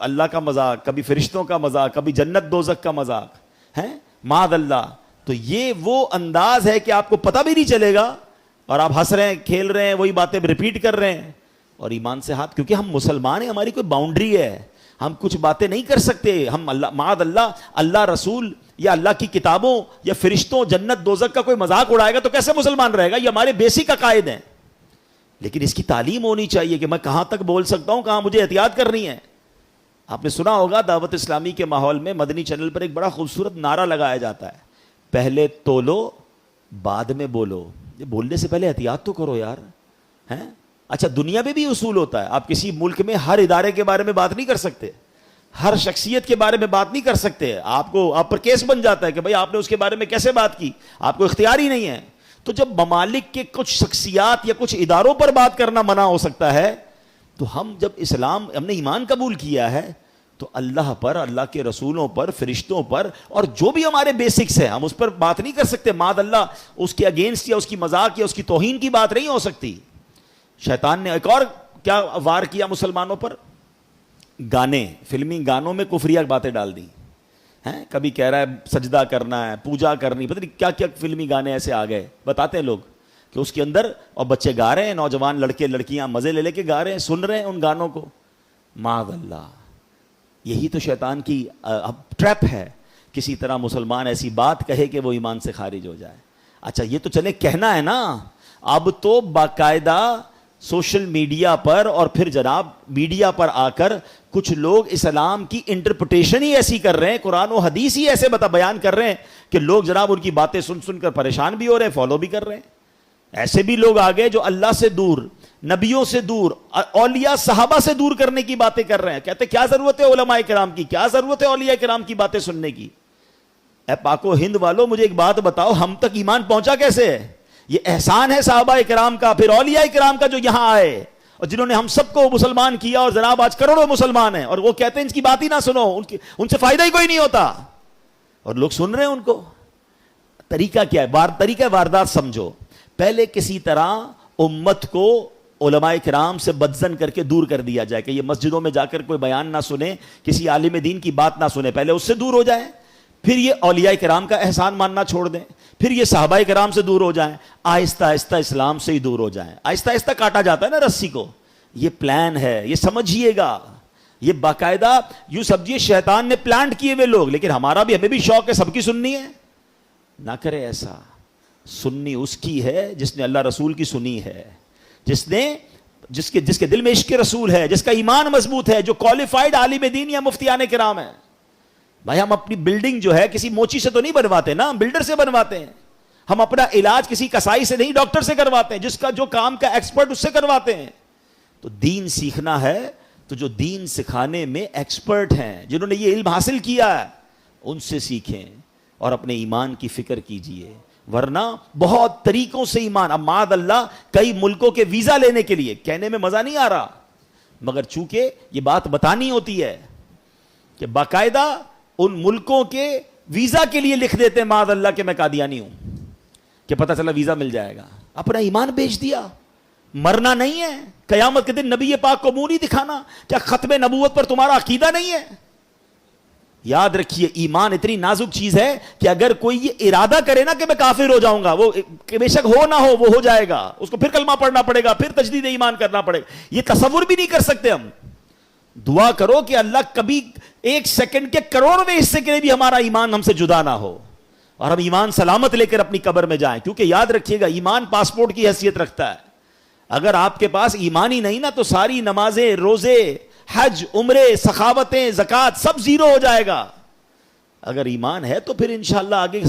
اللہ کا مذاق، کبھی فرشتوں کا مذاق، کبھی جنت دوزخ کا مذاق ہے معاذ اللہ. تو یہ وہ انداز ہے کہ آپ کو پتہ بھی نہیں چلے گا اور آپ ہنس رہے ہیں، کھیل رہے ہیں، وہی باتیں ریپیٹ کر رہے ہیں اور ایمان سے ہاتھ. کیونکہ ہم مسلمان ہیں، ہماری کوئی باؤنڈری ہے، ہم کچھ باتیں نہیں کر سکتے. ہم اللہ معاذ اللہ اللہ رسول یا اللہ کی کتابوں یا فرشتوں جنت دوزخ کا کوئی مذاق اڑائے گا تو کیسے مسلمان رہے گا؟ یہ ہمارے بیسک عقائد ہیں. لیکن اس کی تعلیم ہونی چاہیے کہ میں کہاں تک بول سکتا ہوں، کہاں مجھے احتیاط کرنی ہے. آپ نے سنا ہوگا دعوت اسلامی کے ماحول میں مدنی چینل پر ایک بڑا خوبصورت نعرہ لگایا جاتا ہے، پہلے تولو بعد میں بولو. یہ بولنے سے پہلے احتیاط تو کرو یار. ہیں اچھا، دنیا میں بھی اصول ہوتا ہے. آپ کسی ملک میں ہر ادارے کے بارے میں بات نہیں کر سکتے، ہر شخصیت کے بارے میں بات نہیں کر سکتے. آپ پر کیس بن جاتا ہے کہ بھائی آپ نے اس کے بارے میں کیسے بات کی، آپ کو اختیار ہی نہیں ہے. تو جب ممالک کے کچھ شخصیات یا کچھ اداروں پر بات کرنا منع ہو سکتا ہے، تو ہم جب ہم نے ایمان قبول کیا ہے تو اللہ پر، اللہ کے رسولوں پر، فرشتوں پر اور جو بھی ہمارے بیسکس ہیں ہم اس پر بات نہیں کر سکتے. معاذ اللہ اس کے اگینسٹ یا اس کی مذاق یا اس کی توہین کی بات نہیں ہو سکتی. شیطان نے ایک اور کیا وار کیا مسلمانوں پر؟ گانے، فلمی گانوں میں کفریہ باتیں ڈال دی ہیں. کبھی کہہ رہا ہے سجدہ کرنا ہے، پوجا کرنی، پتہ نہیں کیا کیا فلمی گانے ایسے آ گئے. بتاتے ہیں لوگ کہ اس کے اندر، اور بچے گا رہے ہیں، نوجوان لڑکے لڑکیاں مزے لے لے کے گا رہے ہیں، سن رہے ہیں ان گانوں کو. معاذ اللہ، یہی تو شیطان کی ٹریپ ہے. کسی طرح مسلمان ایسی بات کہے کہ وہ ایمان سے خارج ہو جائے. اچھا یہ تو چلے کہنا ہے نا، اب تو باقاعدہ سوشل میڈیا پر اور پھر جناب میڈیا پر آ کر کچھ لوگ اسلام کی انٹرپریٹیشن ہی ایسی کر رہے ہیں، قرآن و حدیث ہی ایسے بیان کر رہے ہیں کہ لوگ جناب ان کی باتیں سن سن کر پریشان بھی ہو رہے ہیں، فالو بھی کر رہے ہیں. ایسے بھی لوگ آ گئے جو اللہ سے دور، نبیوں سے دور، اولیاء صحابہ سے دور کرنے کی باتیں کر رہے ہیں. کہتے کیا ضرورت ہے علماء کرام کی، کیا ضرورت ہے اولیاء کرام کی باتیں سننے کی؟ اے پاک و ہند والوں، مجھے ایک بات بتاؤ، ہم تک ایمان پہنچا کیسے ہے؟ یہ احسان ہے صحابہ کرام کا، پھر اولیاء کرام کا جو یہاں آئے اور جنہوں نے ہم سب کو مسلمان کیا، اور جناب آج کروڑوں مسلمان ہیں اور وہ کہتے ہیں ان کی بات ہی نہ سنو، ان سے فائدہ ہی کوئی نہیں ہوتا، اور لوگ سن رہے ہیں ان کو. طریقہ کیا ہے؟ طریقہ واردات سمجھو. پہلے کسی طرح امت کو علماء کرام سے بدزن کر کے دور کر دیا جائے کہ یہ مسجدوں میں جا کر کوئی بیان نہ سنے، کسی عالم دین کی بات نہ سنے، پہلے اس سے دور ہو جائیں. پھر یہ اولیاء کرام کا احسان ماننا چھوڑ دیں، پھر یہ صحابہ کرام سے دور ہو جائیں، آہستہ آہستہ اسلام سے ہی دور ہو جائیں. آہستہ آہستہ کاٹا جاتا ہے نا رسی کو. یہ پلان ہے، یہ سمجھیے گا. یہ باقاعدہ یوں سمجھیے شیطان نے پلانٹ کیے ہوئے لوگ. لیکن ہمیں بھی شوق ہے سب کی سننی ہے. نہ کرے ایسا. سننی اس کی ہے جس نے اللہ رسول کی سنی ہے، جس کے دل میں عشق رسول ہے، جس کا ایمان مضبوط ہے، جو کوالیفائڈ عالم دین یا مفتیان کرام ہیں. بھائی ہم اپنی بلڈنگ جو ہے کسی موچی سے تو نہیں بنواتے نا، ہم بلڈر سے بنواتے ہیں. ہم اپنا علاج کسی کسائی سے نہیں، ڈاکٹر سے کرواتے ہیں، جس کا جو کام کا ایکسپرٹ اس سے کرواتے ہیں. تو دین سیکھنا ہے تو جو دین سکھانے میں ایکسپرٹ ہیں، جنہوں نے یہ علم حاصل کیا ہے، ان سے سیکھیں اور اپنے ایمان کی فکر کیجئے. ورنہ بہت طریقوں سے ایمان، اب معاذ اللہ کئی ملکوں کے ویزا لینے کے لیے، کہنے میں مزہ نہیں آ رہا مگر چونکہ یہ بات بتانی ہوتی ہے کہ باقاعدہ ان ملکوں کے ویزا کے لیے لکھ دیتے ہیں معاذ اللہ کہ میں قادیانی ہوں، کہ پتہ چلا ویزا مل جائے گا. اپنا ایمان بیچ دیا. مرنا نہیں ہے، قیامت کے دن نبی پاک کو منہ نہیں دکھانا. کیا ختم نبوت پر تمہارا عقیدہ نہیں ہے؟ یاد رکھیے ایمان اتنی نازک چیز ہے کہ اگر کوئی یہ ارادہ کرے نا کہ میں کافر ہو جاؤں گا، وہ بے شک ہو نہ ہو وہ ہو جائے گا. اس کو پھر کلمہ پڑھنا پڑے گا، پھر تجدید ایمان کرنا پڑے گا. یہ تصور بھی نہیں کر سکتے ہم. دعا کرو کہ اللہ کبھی ایک سیکنڈ کے کروڑویں حصے کے لیے بھی ہمارا ایمان ہم سے جدا نہ ہو اور ہم ایمان سلامت لے کر اپنی قبر میں جائیں. کیونکہ یاد رکھیے گا ایمان پاسپورٹ کی حیثیت رکھتا ہے. اگر آپ کے پاس ایمان ہی نہیں نا تو ساری نمازیں، روزے، حج، عمرے، سخاوتیں، زکوٰۃ سب زیرو ہو جائے گا. اگر ایمان ہے تو پھر انشاءاللہ آگے